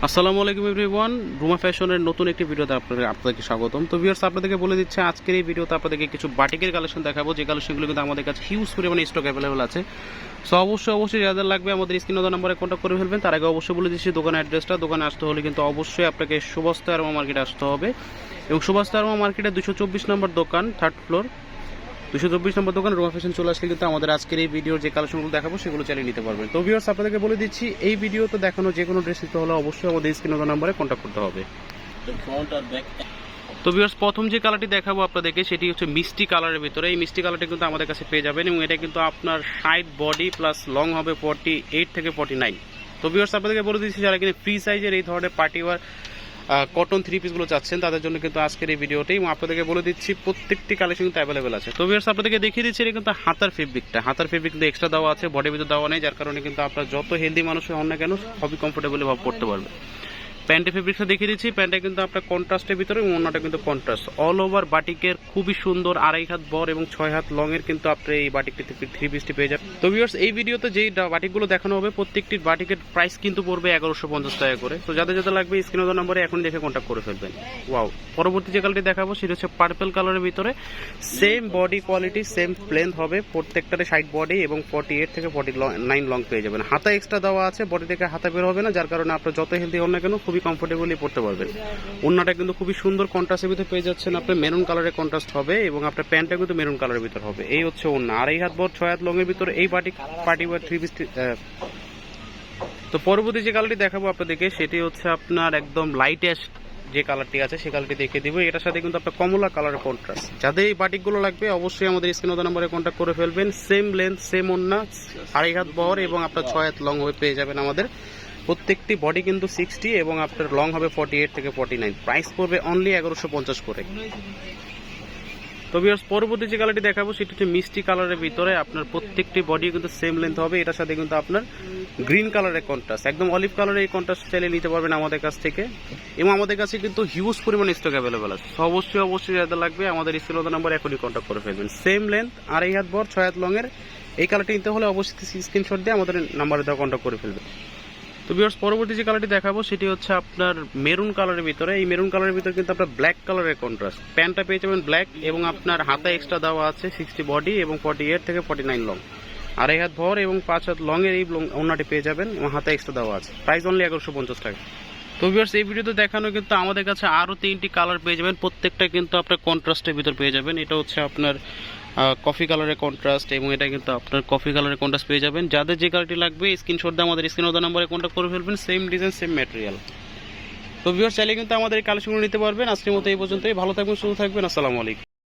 আসসালামু আলাইকুম এভরিওয়ান, রুমা ফ্যাশনের নতুন একটি ভিডিওতে আপনাদেরকে স্বাগতম। তো ভিউয়ার্স, আপনাদেরকে বলে দিচ্ছে আজকের এই ভিডিওতে আপনাদেরকে কিছু বাটিকের কালেকশন দেখাবো, যে কালেকশনগুলো কিন্তু আমাদের কাছে হিউজ পরিমাণে স্টক অ্যাভেলেবল আছে। সো অবশ্যই যাদের লাগবে আমাদের স্ক্রিনে দেওয়া নম্বরে কন্ট্যাক্ট করে ফেলবেন। তার আগে অবশ্যই বলে দিচ্ছি দোকানের অ্যাড্রেসটা। দোকানে আসতে হলে কিন্তু অবশ্যই আপনাকে সুবাস্তা আরমা মার্কেটে আসতে হবে, এবং সুবাস্তা আরমা মার্কেটে 224 নম্বর দোকান, 3rd ফ্লোর, 224 নম্বর দোকান রুমা ফ্যাশন চলে আসলে কিন্তু আমাদের আজকের এই ভিডিওর যে কালেকশনগুলো দেখাবো সেগুলো চালিয়ে নিতে পারবেন। তো ভিউয়ার্স, আপনাদেরকে বলে দিচ্ছি এই ভিডিওতে দেখানো যে কোনো ড্রেস নিতে হলে অবশ্যই আমাদের স্ক্রিনে দেওয়া নম্বরে কন্ট্যাক্ট করতে হবে। তো ভিউয়ার্স, প্রথম যে কালারটি দেখাবো আপনাদেরকে সেটি হচ্ছে মিষ্টি কালারের ভিতরে। এই মিষ্টি কালারটি কিন্তু আমাদের কাছে পেয়ে যাবেন, এবং এটা কিন্তু আপনার 60 বডি প্লাস লং হবে 48 থেকে 49। তো ভিউয়ার্স, আপনাদেরকে বলে দিচ্ছি যারা কিন্তু ফ্রি সাইজের এই ধরনের পার্টি ওয়ার কটন 3 পিসগুলো চাচ্ছেন তাদের জন্য কিন্তু আজকের এই ভিডিওটি, এবং আপনাদেরকে বলে দিচ্ছি প্রত্যেকটি কালেকশন কিন্তু অ্যাভেলেবেল আছে। তো ভিউয়ার্স, আপনাদেরকে দেখিয়ে দিচ্ছি এটা কিন্তু হাতার ফেব্রিক কিন্তু এক্সট্রা দেওয়া আছে, বডির ভিতরে দেওয়া নেই, যার কারণে কিন্তু আপনার যত হেলদি মানুষ হন না কেন খুবই কমফোর্টেবলি ভাবে পড়তে পারবে। প্যান্টের ফেব্রিকটা দেখিয়ে দিচ্ছি। প্যান্টটা কিন্তু আপনার কন্ট্রাস্টের ভিতরে, এবং অন্যটা কিন্তু কন্ট্রাস্ট অল ওভার বাটিকের খুবই সুন্দর 2.5 হাত বর এবং 6 হাত লং এর কিন্তু আপনি এই বাটিকটি 3 পিসটি পেয়ে যাবেন। তো ভিউয়ার্স, এই ভিডিওতে যেই বাটিকগুলো দেখানো হবে প্রত্যেকটির বাটিকের প্রাইস কিন্তু পড়বে 1150 টাকা করে। তো যাদের লাগবে স্ক্রিনে দেওয়া নম্বরে এখন দেখে কন্ট্যাক্ট করে ফেলবেন। ওয়াও, পরবর্তী যে কালারটি দেখাবো সেটা হচ্ছে পার্পল কালারের ভিতরে। Same body quality, same length হবে, প্রত্যেকটারে 60 বডি এবং 48 থেকে 49 লং পেয়ে যাবেন। হাতা এক্সট্রা দেওয়া আছে, বডি থেকে হাতা বের হবে না, যার কারণে আপনার যত হেলদি হন না কেন খুবই কমফোর্টেবলি পড়তে পারবেন। ওন্নাটা কিন্তু খুবই সুন্দর কন্ট্রাস্টের ভিতরে পেয়ে যাচ্ছেন, আপনার মেরুন কালারের কন্ট্রাস্ট হবে, এবং আপনার প্যান্টটা কিন্তু মেরুন কালারের ভিতর হবে। এই হচ্ছে ওন্না, 2.5 হাত বড় 6 হাত লং এর ভিতরে এই পার্টি ওয়ার 3 পিস। তো পরবর্তী যে কালারটি দেখাবো আপনাদেরকে সেটি হচ্ছে আপনার একদম লাইট অ্যাশ যে কালারটি আছে সেই কালারটি দেখিয়ে দিব। এটার সাথে কিন্তু আপনার কমলা কালারের কন্ট্রাস্ট। যাদের এই বাটিকগুলো লাগবে অবশ্যই আমাদের স্ক্রিনে দেওয়া নম্বরে কন্ট্যাক্ট করে ফেলবেন। সেম লেন্থ, সেম ওন্না, 2.5 হাত বহর এবং আপনার 6 হাত লং হয়ে পেয়ে যাবেন আমাদের। প্রত্যেকটি বডি কিন্তু 60 এবং আপনার লং হবে 48 থেকে 49। প্রাইস পড়বে অনলি 1150 করে। তো ভিউয়ার্স, পরবর্তী যে কালারটি দেখাবো সেটি হচ্ছে মিষ্টি কালারের ভিতরে। আপনার প্রত্যেকটি বডি কিন্তু সেম লেন্থ হবে, এটার সাথে কিন্তু আপনার গ্রিন কালারের কন্ট্রাস্ট, একদম অলিভ কালারের এই কন্ট্রাস্ট চাইলে নিতে পারবেন আমাদের কাছ থেকে, এবং আমাদের কাছে কিন্তু হিউজ পরিমাণে স্টক অ্যাভেলেবেল আছে। অবশ্যই যাদের লাগবে আমাদের স্ক্রিনে দেওয়া নাম্বার এখনই কন্ট্যাক্ট করে ফেলবেন। সেম লেন্থ, 2.5 হাত বড় 6 হাত লং এর এই কালারটি নিতে হলে অবশ্যই স্ক্রিনশট দিয়ে আমাদের নাম্বারে দেওয়া কন্ট্যাক্ট করে ফেলবেন। তো ভিউয়ার্স, পরবর্তী যে কালারটি দেখাবো সেটি হচ্ছে আপনার মেরুন কালারের ভিতরে। এই মেরুন কালারের ভিতরে কিন্তু আপনার ব্ল্যাক কালারের কন্ট্রাস্ট, প্যান্টটা পেয়ে যাবেন ব্ল্যাক, এবং আপনার হাতা এক্সট্রা দেওয়া আছে 60 বডি এবং 48 থেকে 49 লং, 2.5 হাত ভর এবং 5 হাত লং এর এই ওন্নাটি পেয়ে যাবেন, এবং হাতা এক্সট্রা দেওয়া আছে। প্রাইস অনলি 1150 টাকা। তো ভিউয়ার্স, এই ভিডিওতে দেখানো কিন্তু আমাদের কাছে আরো 3টি কালার পেয়ে যাবেন, প্রত্যেকটা কিন্তু আপনার কন্ট্রাস্টের ভিতর পেয়ে যাবেন। এটা হচ্ছে আপনার কফি কালারের কন্ট্রাস্ট, এবং এটা কিন্তু আপনার কফি কালারের কন্ট্রাস্ট পেয়ে যাবেন। যাদের যে কালারটি লাগবে স্ক্রিনশট দিয়ে আমাদের স্ক্রিনে দেওয়া নম্বরে কন্ট্যাক্ট করে ফেলবেন। Same design, same material. তো ভিউয়ার্স, চাইলে কিন্তু আমাদের এই কালেকশনগুলো নিতে পারবেন। আজকের মতো এই পর্যন্তই। ভালো থাকবেন, সুস্থ থাকবেন। আসসালামু আলাইকুম।